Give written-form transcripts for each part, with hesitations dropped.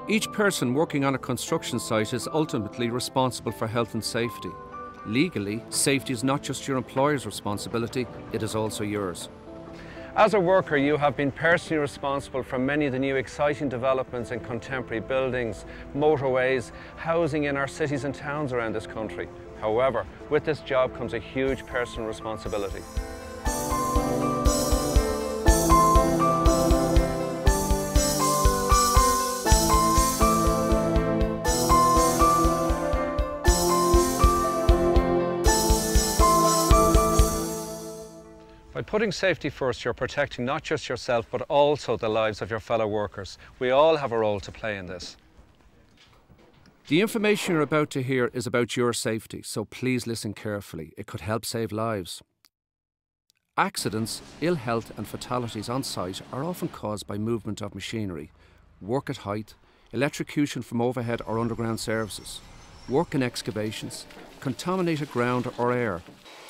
Each person working on a construction site is ultimately responsible for health and safety. Legally, safety is not just your employer's responsibility, it is also yours. As a worker, you have been personally responsible for many of the new exciting developments in contemporary buildings, motorways, housing in our cities and towns around this country. However, with this job comes a huge personal responsibility. By putting safety first, you're protecting not just yourself, but also the lives of your fellow workers. We all have a role to play in this. The information you're about to hear is about your safety, so please listen carefully. It could help save lives. Accidents, ill health and fatalities on site are often caused by movement of machinery, work at height, electrocution from overhead or underground services, work in excavations, contaminated ground or air,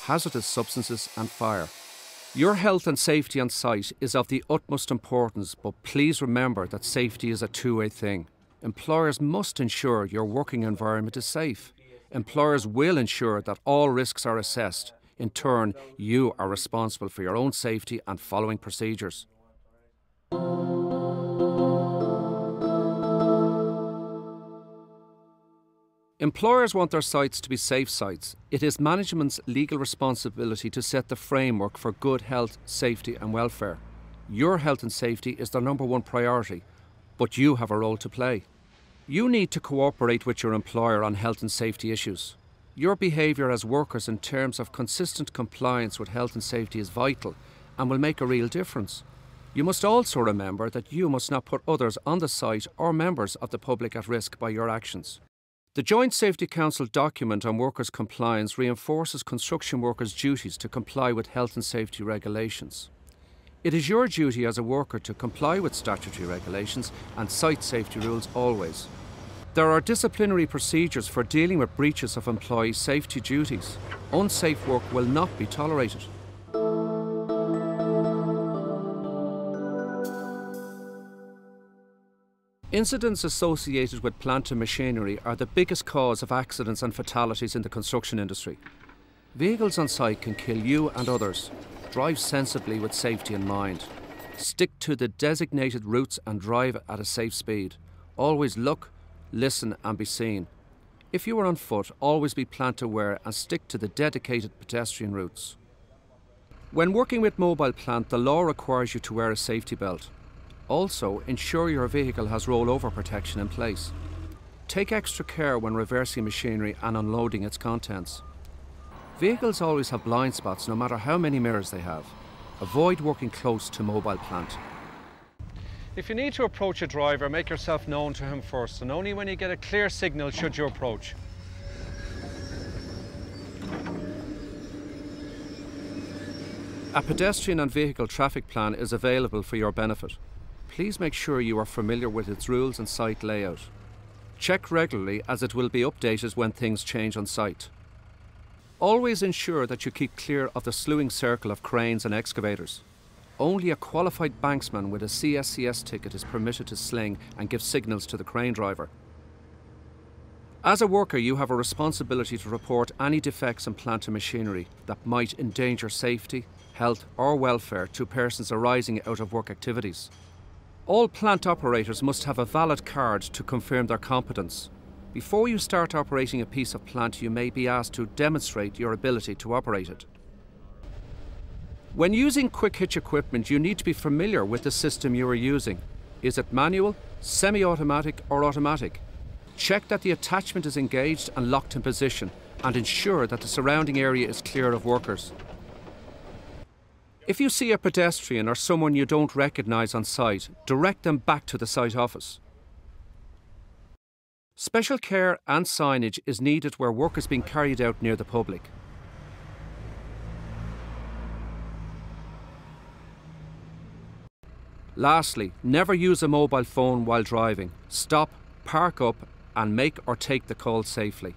hazardous substances and fire. Your health and safety on site is of the utmost importance, but please remember that safety is a two-way thing. Employers must ensure your working environment is safe. Employers will ensure that all risks are assessed. In turn, you are responsible for your own safety and following procedures. Employers want their sites to be safe sites. It is management's legal responsibility to set the framework for good health, safety and welfare. Your health and safety is their number one priority, but you have a role to play. You need to cooperate with your employer on health and safety issues. Your behaviour as workers in terms of consistent compliance with health and safety is vital and will make a real difference. You must also remember that you must not put others on the site or members of the public at risk by your actions. The Joint Safety Council document on workers' compliance reinforces construction workers' duties to comply with health and safety regulations. It is your duty as a worker to comply with statutory regulations and site safety rules always. There are disciplinary procedures for dealing with breaches of employee safety duties. Unsafe work will not be tolerated. Incidents associated with plant and machinery are the biggest cause of accidents and fatalities in the construction industry. Vehicles on site can kill you and others. Drive sensibly with safety in mind. Stick to the designated routes and drive at a safe speed. Always look, listen and be seen. If you are on foot, always be plant aware and stick to the dedicated pedestrian routes. When working with mobile plant, the law requires you to wear a safety belt. Also, ensure your vehicle has rollover protection in place. Take extra care when reversing machinery and unloading its contents. Vehicles always have blind spots no matter how many mirrors they have. Avoid working close to mobile plant. If you need to approach a driver, make yourself known to him first, and only when you get a clear signal should you approach. A pedestrian and vehicle traffic plan is available for your benefit. Please make sure you are familiar with its rules and site layout. Check regularly as it will be updated when things change on site. Always ensure that you keep clear of the slewing circle of cranes and excavators. Only a qualified banksman with a CSCS ticket is permitted to sling and give signals to the crane driver. As a worker, you have a responsibility to report any defects in plant and machinery that might endanger safety, health or welfare to persons arising out of work activities. All plant operators must have a valid card to confirm their competence. Before you start operating a piece of plant, you may be asked to demonstrate your ability to operate it. When using quick hitch equipment, you need to be familiar with the system you are using. Is it manual, semi-automatic or automatic? Check that the attachment is engaged and locked in position and ensure that the surrounding area is clear of workers. If you see a pedestrian or someone you don't recognise on site, direct them back to the site office. Special care and signage is needed where work is being carried out near the public. Lastly, never use a mobile phone while driving. Stop, park up and make or take the call safely.